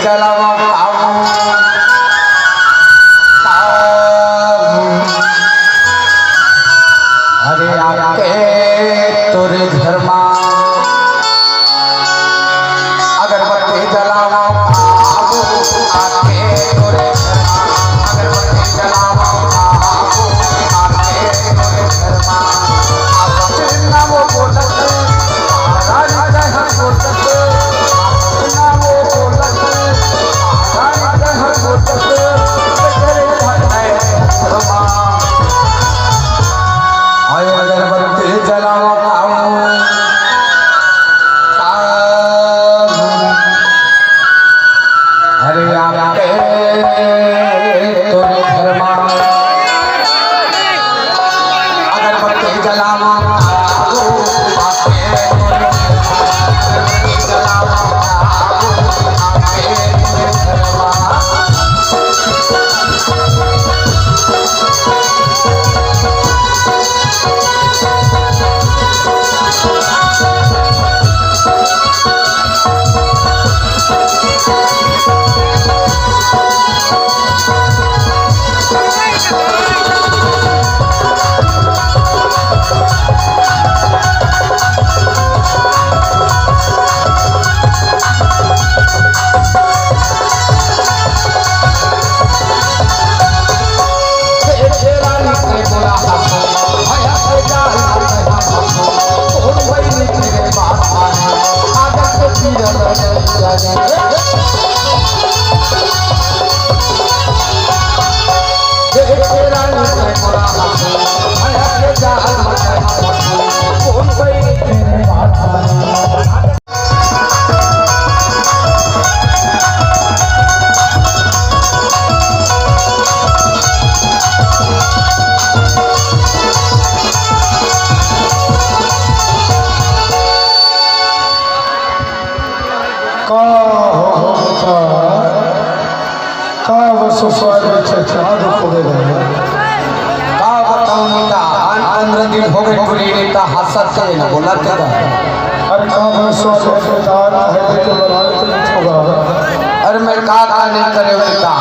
जलावा अरे आके तोरे घर मा अगरबत्ती जलावा आके तोरे अगरबत्ती जलावा आके तोरे घर मा ना वो बोलत राजा जहाँ बोलत ना वो बोलत राजा जहाँ बोलत तेरे भटकाए धर्मा आए अगरबत्ती जलावा अरे आके तोरे घर मा अगरबत्ती जलावा बोला क्या अरे अरे मैं कहा नहीं करे बेटा